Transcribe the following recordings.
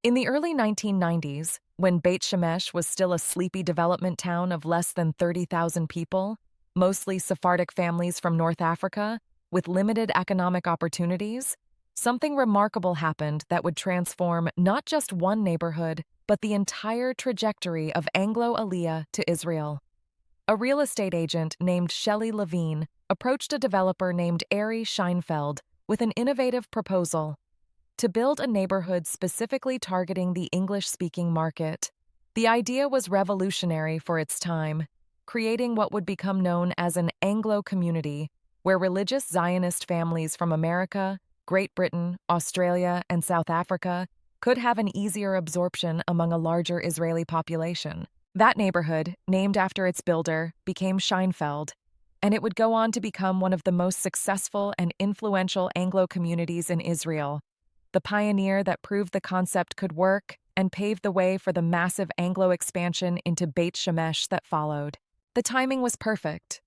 In the early 1990s, when Beit Shemesh was still a sleepy development town of less than 30,000 people, mostly Sephardic families from North Africa, with limited economic opportunities, something remarkable happened that would transform not just one neighborhood, but the entire trajectory of Anglo aliyah to Israel. A real estate agent named Shelley Levine approached a developer named Sheinfeld with an innovative proposal to build a neighborhood specifically targeting the English-speaking market. The idea was revolutionary for its time, creating what would become known as an Anglo community, where religious Zionist families from America, Great Britain, Australia, and South Africa could have an easier absorption among a larger Israeli population. That neighborhood, named after its builder, became Sheinfeld, and it would go on to become one of the most successful and influential Anglo communities in Israel, the pioneer that proved the concept could work and paved the way for the massive Anglo expansion into Beit Shemesh that followed. The timing was perfect.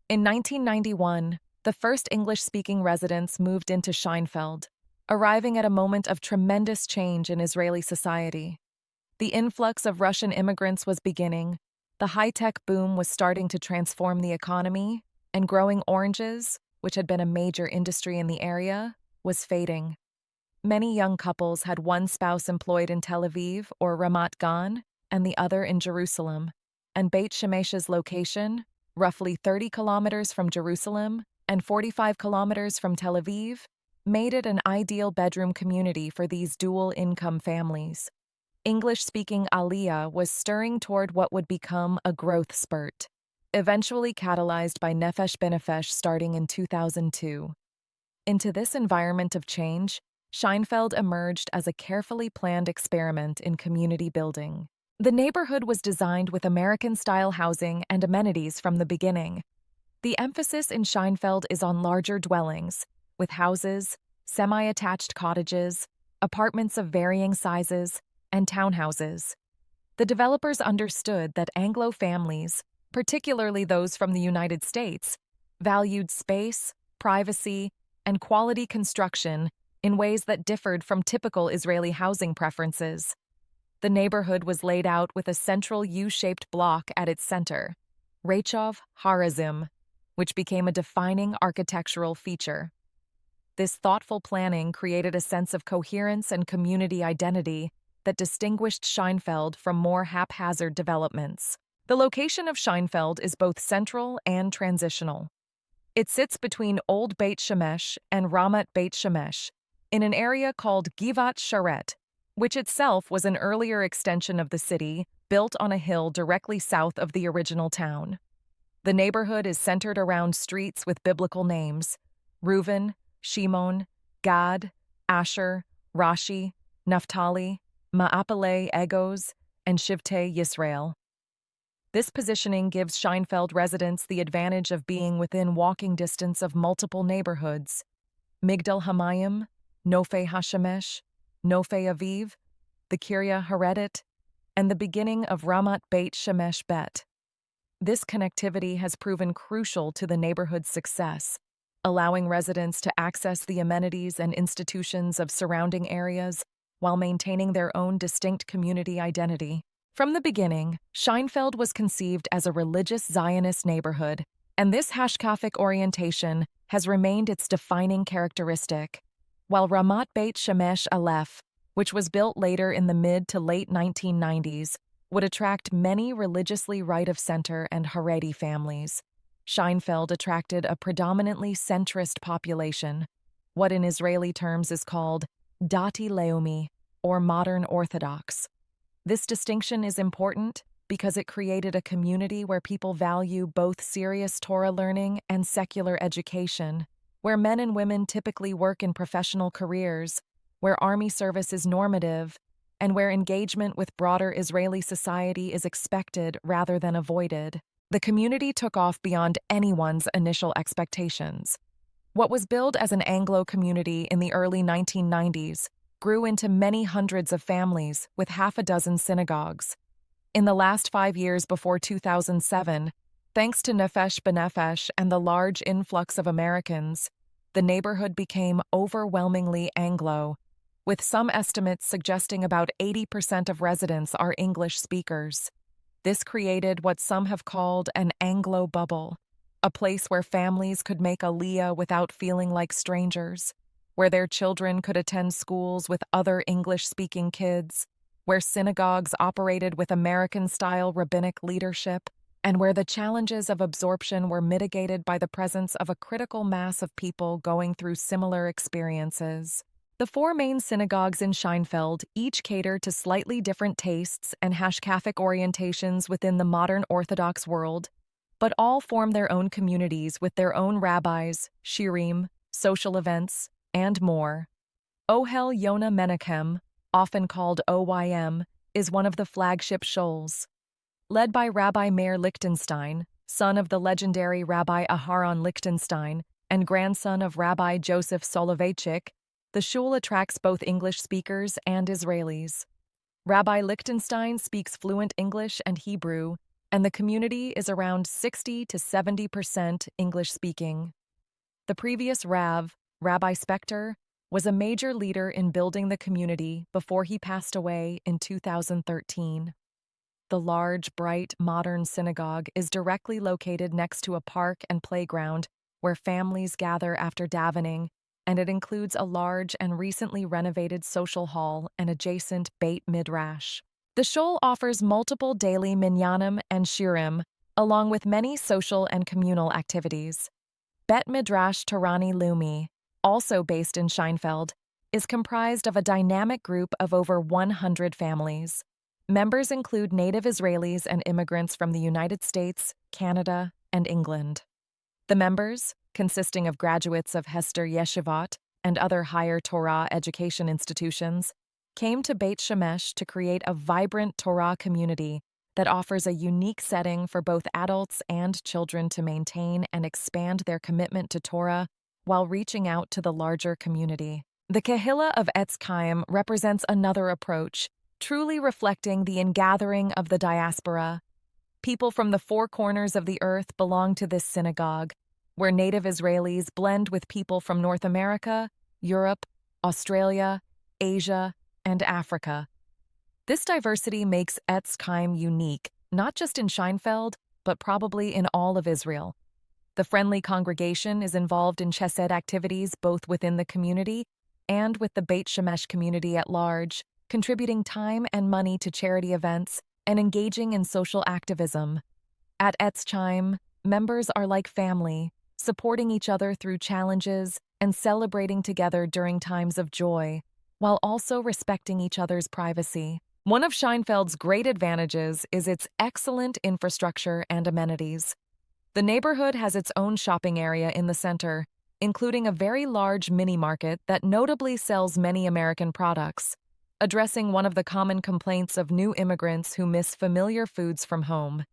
In 1991, the first English-speaking residents moved into Sheinfeld, arriving at a moment of tremendous change in Israeli society. The influx of Russian immigrants was beginning, the high-tech boom was starting to transform the economy, and growing oranges, which had been a major industry in the area, was fading. Many young couples had one spouse employed in Tel Aviv or Ramat Gan and the other in Jerusalem, and Beit Shemesh's location, roughly 30 kilometers from Jerusalem and 45 kilometers from Tel Aviv, made it an ideal bedroom community for these dual-income families. English-speaking aliyah was stirring toward what would become a growth spurt, eventually catalyzed by Nefesh B'Nefesh starting in 2002. Into this environment of change, Sheinfeld emerged as a carefully planned experiment in community building. The neighborhood was designed with American-style housing and amenities from the beginning. The emphasis in Sheinfeld is on larger dwellings, with houses, semi-attached cottages, apartments of varying sizes, and townhouses. The developers understood that Anglo families, particularly those from the United States, valued space, privacy, and quality construction in ways that differed from typical Israeli housing preferences. The neighborhood was laid out with a central U-shaped block at its center, Rachov Harazim, which became a defining architectural feature. This thoughtful planning created a sense of coherence and community identity that distinguished Sheinfeld from more haphazard developments. The location of Sheinfeld is both central and transitional. It sits between Old Beit Shemesh and Ramat Beit Shemesh, in an area called Givat Sharet, which itself was an earlier extension of the city built on a hill directly south of the original town. The neighborhood is centered around streets with biblical names: Reuven, Shimon, Gad, Asher, Rashi, Naphtali, Ma'apale Egos, and Shivtei Yisrael. This positioning gives Sheinfeld residents the advantage of being within walking distance of multiple neighborhoods: Migdal Hamayim, Nofei HaShemesh, Nofei Aviv, the Kiryah Haredit, and the beginning of Ramat Beit Shemesh Bet. This connectivity has proven crucial to the neighborhood's success, allowing residents to access the amenities and institutions of surrounding areas while maintaining their own distinct community identity. From the beginning, Sheinfeld was conceived as a religious Zionist neighborhood, and this hashkafic orientation has remained its defining characteristic. While Ramat Beit Shemesh Aleph, which was built later in the mid to late 1990s, would attract many religiously right-of-center and Haredi families, Sheinfeld attracted a predominantly centrist population, what in Israeli terms is called Dati Leumi, or Modern Orthodox. This distinction is important because it created a community where people value both serious Torah learning and secular education, where men and women typically work in professional careers, where army service is normative, and where engagement with broader Israeli society is expected rather than avoided. The community took off beyond anyone's initial expectations. What was billed as an Anglo community in the early 1990s grew into many hundreds of families with half a dozen synagogues. In the last 5 years before 2007, thanks to Nefesh B'Nefesh and the large influx of Americans, the neighborhood became overwhelmingly Anglo, with some estimates suggesting about 80% of residents are English speakers. This created what some have called an Anglo bubble, a place where families could make aliyah without feeling like strangers, where their children could attend schools with other English-speaking kids, where synagogues operated with American-style rabbinic leadership, and where the challenges of absorption were mitigated by the presence of a critical mass of people going through similar experiences. The four main synagogues in Sheinfeld each cater to slightly different tastes and hashkafic orientations within the modern Orthodox world, but all form their own communities with their own rabbis, shirim, social events, and more. Ohel Yonah Menachem, often called OYM, is one of the flagship shuls. Led by Rabbi Meir Lichtenstein, son of the legendary Rabbi Aharon Lichtenstein and grandson of Rabbi Joseph Soloveitchik, the shul attracts both English speakers and Israelis. Rabbi Lichtenstein speaks fluent English and Hebrew, and the community is around 60 to 70% English-speaking. The previous Rav, Rabbi Spector, was a major leader in building the community before he passed away in 2013. The large, bright, modern synagogue is directly located next to a park and playground where families gather after davening, and it includes a large and recently renovated social hall and adjacent Beit Midrash. The shul offers multiple daily minyanim and shirim, along with many social and communal activities. Bet Midrash Torani Leumi, also based in Sheinfeld, is comprised of a dynamic group of over 100 families. Members include native Israelis and immigrants from the United States, Canada, and England. The members, consisting of graduates of Hester Yeshivot and other higher Torah education institutions, came to Beit Shemesh to create a vibrant Torah community that offers a unique setting for both adults and children to maintain and expand their commitment to Torah while reaching out to the larger community. The Kehillah of Etz Chaim represents another approach, truly reflecting the ingathering of the diaspora. People from the four corners of the earth belong to this synagogue, where native Israelis blend with people from North America, Europe, Australia, Asia, and Africa. This diversity makes Etz Chaim unique, not just in Sheinfeld, but probably in all of Israel. The friendly congregation is involved in chesed activities both within the community and with the Beit Shemesh community at large, contributing time and money to charity events and engaging in social activism. At Etz Chaim, members are like family, supporting each other through challenges and celebrating together during times of joy, while also respecting each other's privacy. One of Scheinfeld's great advantages is its excellent infrastructure and amenities. The neighborhood has its own shopping area in the center, including a very large mini-market that notably sells many American products, addressing one of the common complaints of new immigrants who miss familiar foods from home.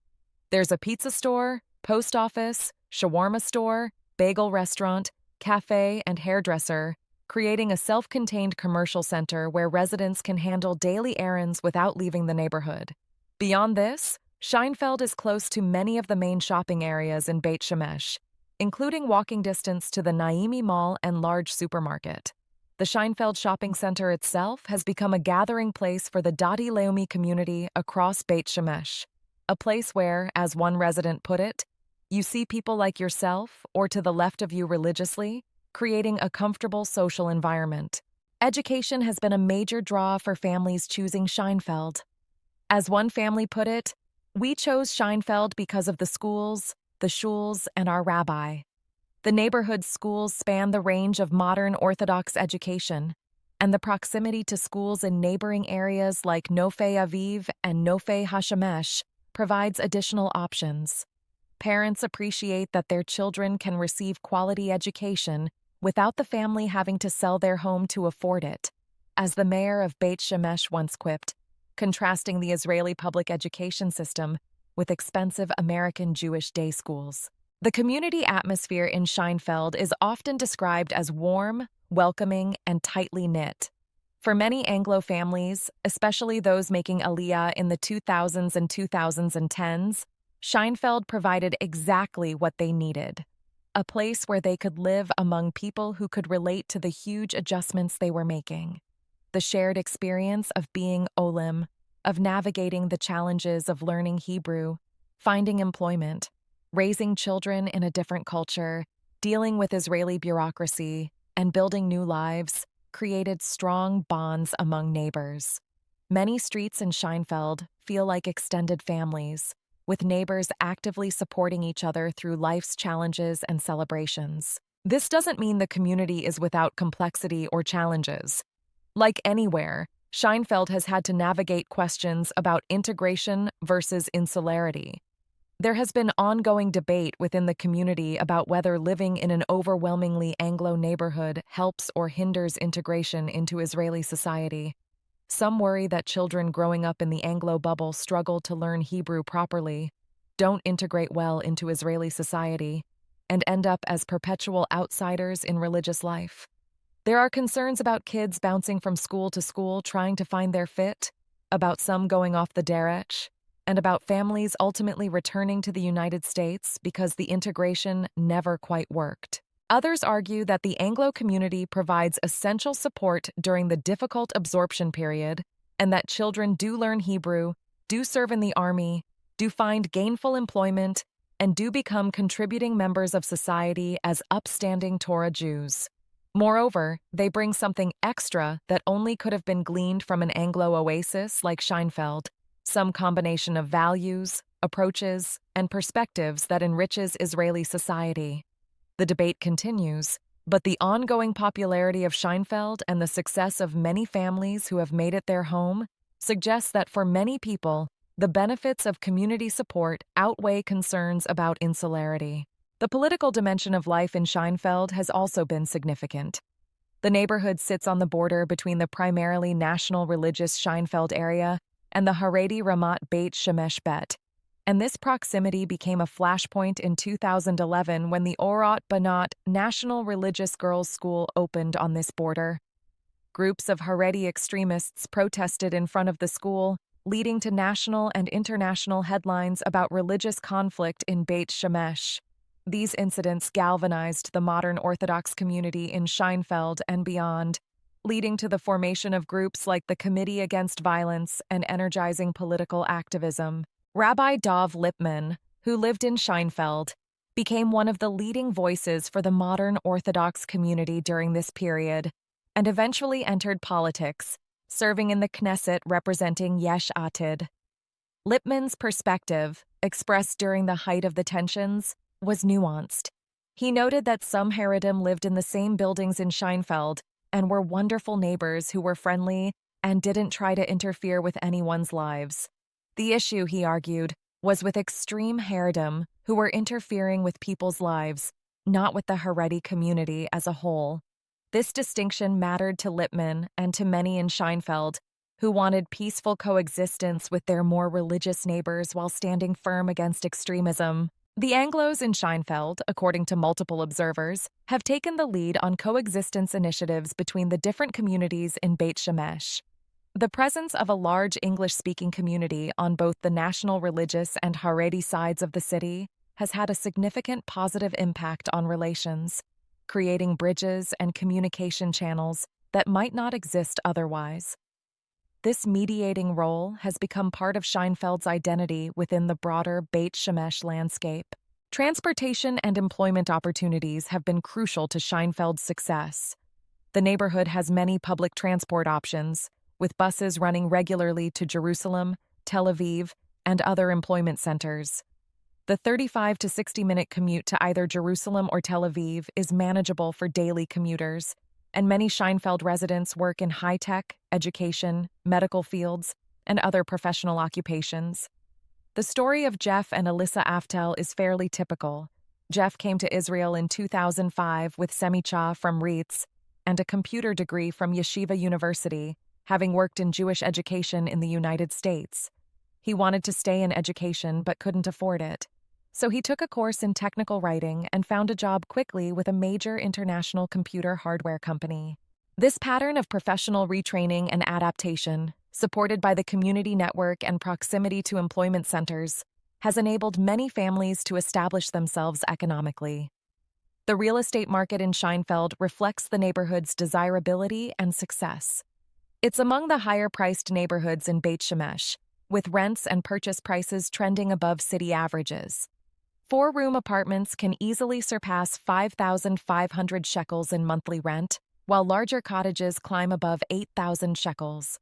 There's a pizza store, post office, shawarma store, bagel restaurant, cafe, and hairdresser, creating a self-contained commercial center where residents can handle daily errands without leaving the neighborhood. Beyond this, Sheinfeld is close to many of the main shopping areas in Beit Shemesh, including walking distance to the Naimi Mall and large supermarket. The Sheinfeld shopping center itself has become a gathering place for the Dati Leumi community across Beit Shemesh, a place where, as one resident put it, you see people like yourself or to the left of you religiously, creating a comfortable social environment. Education has been a major draw for families choosing Sheinfeld. As one family put it, we chose Sheinfeld because of the schools, the shuls, and our rabbi. The neighborhood's schools span the range of modern Orthodox education, and the proximity to schools in neighboring areas like Nofei Aviv and Nofei HaShemesh provides additional options. Parents appreciate that their children can receive quality education without the family having to sell their home to afford it, as the mayor of Beit Shemesh once quipped, contrasting the Israeli public education system with expensive American Jewish day schools. The community atmosphere in Sheinfeld is often described as warm, welcoming, and tightly knit. For many Anglo families, especially those making aliyah in the 2000s and 2010s, Sheinfeld provided exactly what they needed, a place where they could live among people who could relate to the huge adjustments they were making. the shared experience of being olim, of navigating the challenges of learning Hebrew, finding employment, raising children in a different culture, dealing with Israeli bureaucracy, and building new lives, created strong bonds among neighbors. Many streets in Sheinfeld feel like extended families, with neighbors actively supporting each other through life's challenges and celebrations. This doesn't mean the community is without complexity or challenges. Like anywhere, Sheinfeld has had to navigate questions about integration versus insularity. There has been ongoing debate within the community about whether living in an overwhelmingly Anglo neighborhood helps or hinders integration into Israeli society. Some worry that children growing up in the Anglo bubble struggle to learn Hebrew properly, don't integrate well into Israeli society, and end up as perpetual outsiders in religious life. There are concerns about kids bouncing from school to school trying to find their fit, about some going off the derech, and about families ultimately returning to the United States because the integration never quite worked. Others argue that the Anglo community provides essential support during the difficult absorption period, and that children do learn Hebrew, do serve in the army, do find gainful employment, and do become contributing members of society as upstanding Torah Jews. Moreover, they bring something extra that only could have been gleaned from an Anglo oasis like Sheinfeld, some combination of values, approaches, and perspectives that enriches Israeli society. The debate continues, but the ongoing popularity of Sheinfeld and the success of many families who have made it their home suggests that for many people, the benefits of community support outweigh concerns about insularity. The political dimension of life in Sheinfeld has also been significant. The neighborhood sits on the border between the primarily national religious Sheinfeld area and the Haredi Ramat Beit Shemesh Bet, and this proximity became a flashpoint in 2011 when the Orot Banat National Religious Girls' School opened on this border. Groups of Haredi extremists protested in front of the school, leading to national and international headlines about religious conflict in Beit Shemesh. These incidents galvanized the modern Orthodox community in Sheinfeld and beyond, leading to the formation of groups like the Committee Against Violence and energizing political activism. Rabbi Dov Lipman, who lived in Sheinfeld, became one of the leading voices for the modern Orthodox community during this period, and eventually entered politics, serving in the Knesset representing Yesh Atid. Lipman's perspective, expressed during the height of the tensions, was nuanced. He noted that some Haredim lived in the same buildings in Sheinfeld and were wonderful neighbors who were friendly and didn't try to interfere with anyone's lives. The issue, he argued, was with extreme Haredim who were interfering with people's lives, not with the Haredi community as a whole. This distinction mattered to Lipman and to many in Sheinfeld, who wanted peaceful coexistence with their more religious neighbors while standing firm against extremism. The Anglos in Sheinfeld, according to multiple observers, have taken the lead on coexistence initiatives between the different communities in Beit Shemesh. The presence of a large English-speaking community on both the national religious and Haredi sides of the city has had a significant positive impact on relations, creating bridges and communication channels that might not exist otherwise. This mediating role has become part of Sheinfeld's identity within the broader Beit Shemesh landscape. Transportation and employment opportunities have been crucial to Sheinfeld's success. The neighborhood has many public transport options, with buses running regularly to Jerusalem, Tel Aviv, and other employment centers. The 35 to 60-minute commute to either Jerusalem or Tel Aviv is manageable for daily commuters, and many Sheinfeld residents work in high-tech, education, medical fields, and other professional occupations. The story of Jeff and Alyssa Aftel is fairly typical. Jeff came to Israel in 2005 with semicha from RIETS and a computer degree from Yeshiva University, having worked in Jewish education in the United States. He wanted to stay in education but couldn't afford it. So he took a course in technical writing and found a job quickly with a major international computer hardware company. This pattern of professional retraining and adaptation, supported by the community network and proximity to employment centers, has enabled many families to establish themselves economically. The real estate market in Sheinfeld reflects the neighborhood's desirability and success. It's among the higher-priced neighborhoods in Beit Shemesh, with rents and purchase prices trending above city averages. Four-room apartments can easily surpass 5,500 shekels in monthly rent, while larger cottages climb above 8,000 shekels.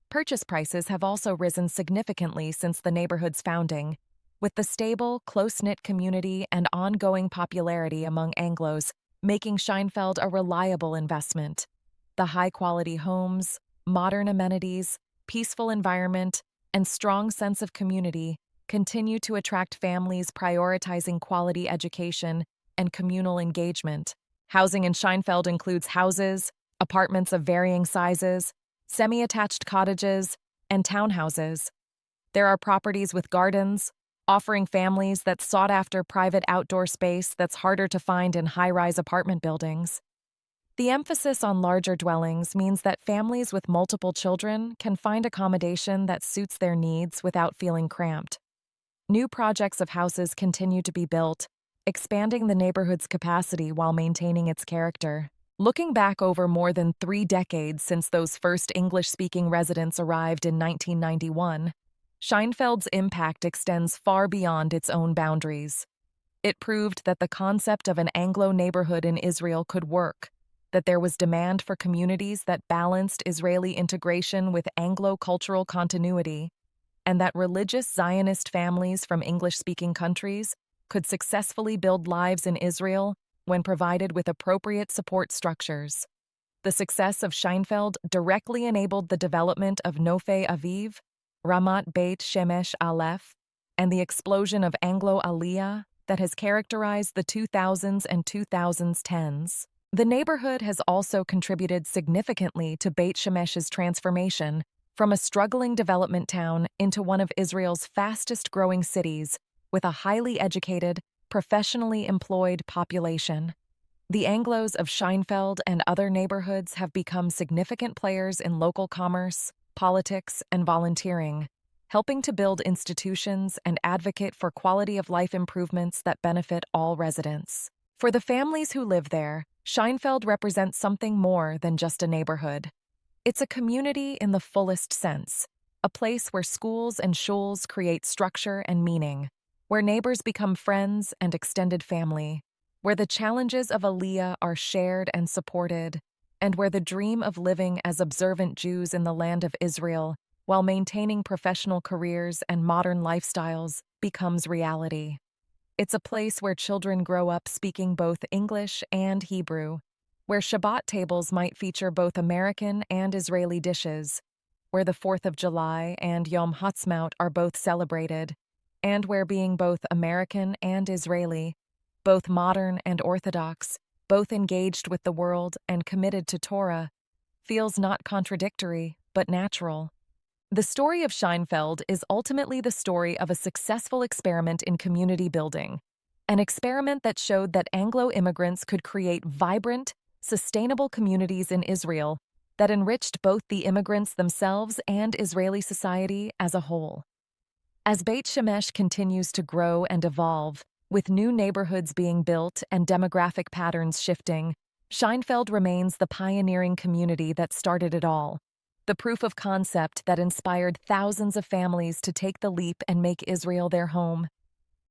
Purchase prices have also risen significantly since the neighborhood's founding, with the stable, close-knit community and ongoing popularity among Anglos making Sheinfeld a reliable investment. The high-quality homes, modern amenities, peaceful environment, and strong sense of community continue to attract families prioritizing quality education and communal engagement. Housing in Sheinfeld includes houses, apartments of varying sizes, semi-attached cottages, and townhouses. There are properties with gardens, offering families that sought after private outdoor space that's harder to find in high-rise apartment buildings. The emphasis on larger dwellings means that families with multiple children can find accommodation that suits their needs without feeling cramped. New projects of houses continue to be built, expanding the neighborhood's capacity while maintaining its character. Looking back over more than 3 decades since those first English-speaking residents arrived in 1991, Scheinfeld's impact extends far beyond its own boundaries. It proved that the concept of an Anglo neighborhood in Israel could work, that there was demand for communities that balanced Israeli integration with Anglo cultural continuity, and that religious Zionist families from English-speaking countries could successfully build lives in Israel when provided with appropriate support structures. The success of Sheinfeld directly enabled the development of Nofei Aviv, Ramat Beit Shemesh Aleph, and the explosion of Anglo aliyah that has characterized the 2000s and 2010s. The neighborhood has also contributed significantly to Beit Shemesh's transformation from a struggling development town into one of Israel's fastest-growing cities with a highly educated, professionally employed population. The Anglos of Sheinfeld and other neighborhoods have become significant players in local commerce, politics, and volunteering, helping to build institutions and advocate for quality-of-life improvements that benefit all residents. For the families who live there, Sheinfeld represents something more than just a neighborhood. It's a community in the fullest sense, a place where schools and shuls create structure and meaning, where neighbors become friends and extended family, where the challenges of aliyah are shared and supported, and where the dream of living as observant Jews in the land of Israel while maintaining professional careers and modern lifestyles becomes reality. It's a place where children grow up speaking both English and Hebrew, where Shabbat tables might feature both American and Israeli dishes, where the 4th of July and Yom Ha'atzmaut are both celebrated, and where being both American and Israeli, both modern and Orthodox, both engaged with the world and committed to Torah, feels not contradictory, but natural. The story of Sheinfeld is ultimately the story of a successful experiment in community building, an experiment that showed that Anglo immigrants could create vibrant, sustainable communities in Israel that enriched both the immigrants themselves and Israeli society as a whole. As Beit Shemesh continues to grow and evolve, with new neighborhoods being built and demographic patterns shifting, Sheinfeld remains the pioneering community that started it all, the proof of concept that inspired thousands of families to take the leap and make Israel their home.